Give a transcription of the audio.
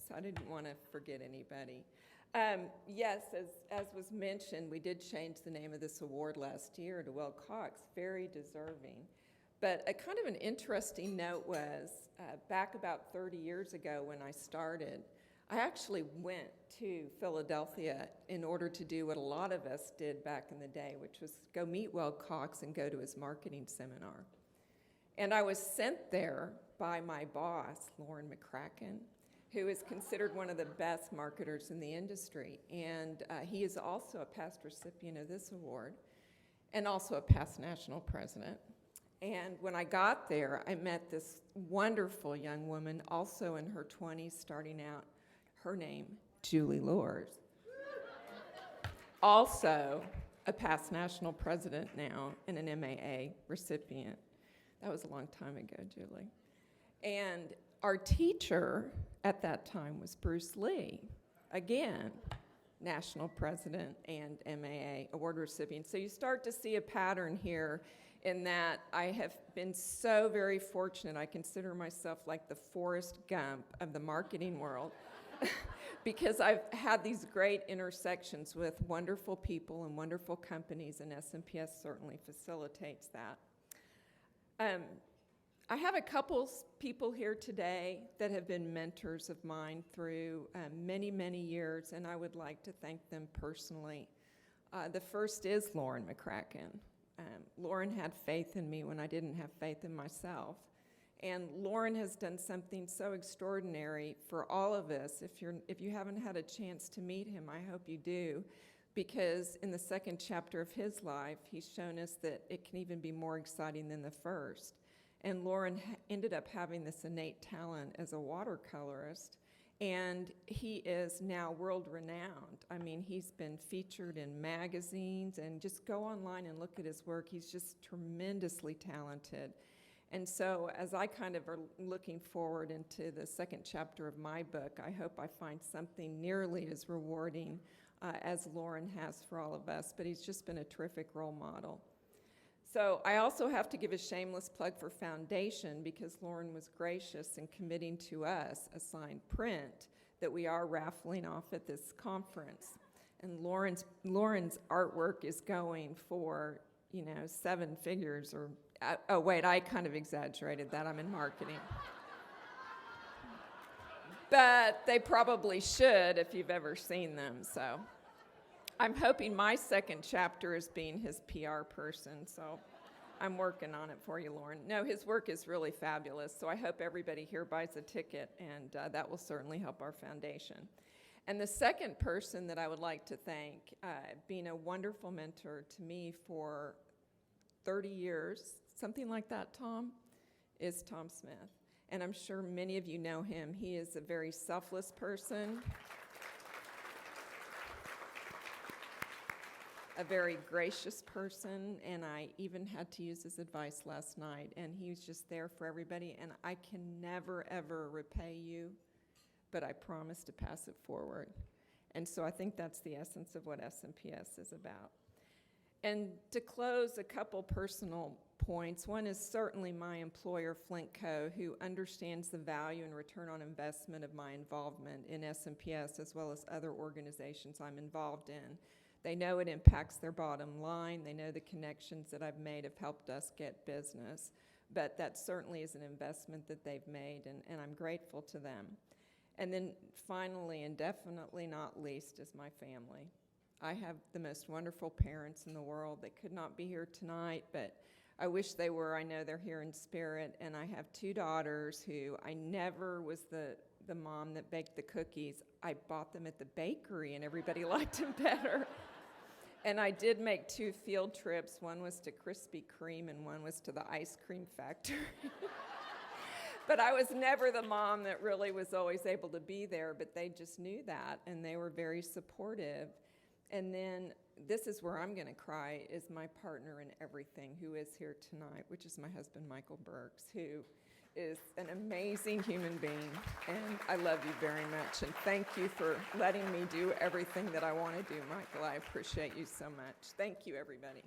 so I didn't want to forget anybody. Yes, as was mentioned, we did change the name of this award last year to Weld Coxe, very deserving. But a kind of an interesting note was, back about 30 years ago when I started, I actually went to Philadelphia in order to do what a lot of us did back in the day, which was go meet Weld Coxe and go to his marketing seminar. And I was sent there by my boss, Lauren McCracken, who is considered one of the best marketers in the industry. And he is also a past recipient of this award and also a past national president. And when I got there, I met this wonderful young woman, also in her 20s, starting out. Her name, Julie Lors. Also a past national president now and an MAA recipient. That was a long time ago, Julie. And our teacher at that time was Bruce Lee, again, national president and MAA award recipient. So you start to see a pattern here in that I have been so very fortunate. I consider myself like the Forrest Gump of the marketing world because I've had these great intersections with wonderful people and wonderful companies, and SMPS certainly facilitates that. I have a couple people here today that have been mentors of mine through many, many years, and I would like to thank them personally. The first is Lauren McCracken. Lauren had faith in me when I didn't have faith in myself. And Lauren has done something so extraordinary for all of us. If you haven't had a chance to meet him, I hope you do, because in the second chapter of his life, he's shown us that it can even be more exciting than the first. And Lauren ended up having this innate talent as a watercolorist, and he is now world-renowned. I mean, he's been featured in magazines, and just go online and look at his work. He's just tremendously talented. And so as I kind of are looking forward into the second chapter of my book, I hope I find something nearly as rewarding as Lauren has for all of us, but he's just been a terrific role model. So I also have to give a shameless plug for Foundation, because Lauren was gracious in committing to us a signed print that we are raffling off at this conference. And Lauren's artwork is going for, 7 figures or, oh wait, I kind of exaggerated that, I'm in marketing. But they probably should if you've ever seen them, so. I'm hoping my second chapter is being his PR person, so I'm working on it for you, Lauren. No, his work is really fabulous, so I hope everybody here buys a ticket, and that will certainly help our foundation. And the second person that I would like to thank, being a wonderful mentor to me for 30 years, something like that, Tom, is Tom Smith. And I'm sure many of you know him. He is a very selfless person, a very gracious person, and I even had to use his advice last night, and he was just there for everybody, and I can never, ever repay you, but I promise to pass it forward. And so I think that's the essence of what SMPS is about. And to close, a couple personal points. One is certainly my employer, Flint Co., who understands the value and return on investment of my involvement in SMPS as well as other organizations I'm involved in. They know it impacts their bottom line. They know the connections that I've made have helped us get business. But that certainly is an investment that they've made, and I'm grateful to them. And then finally, and definitely not least, is my family. I have the most wonderful parents in the world. They could not be here tonight, but I wish they were. I know they're here in spirit. And I have 2 daughters who I never was the mom that baked the cookies. I bought them at the bakery, and everybody liked them better. And I did make 2 field trips. One was to Krispy Kreme, and one was to the ice cream factory. But I was never the mom that really was always able to be there, but they just knew that, and they were very supportive. And then this is where I'm going to cry, is my partner in everything, who is here tonight, which is my husband, Michael Birkes, who is an amazing human being, and I love you very much. And thank you for letting me do everything that I want to do, Michael. I appreciate you so much. Thank you, everybody.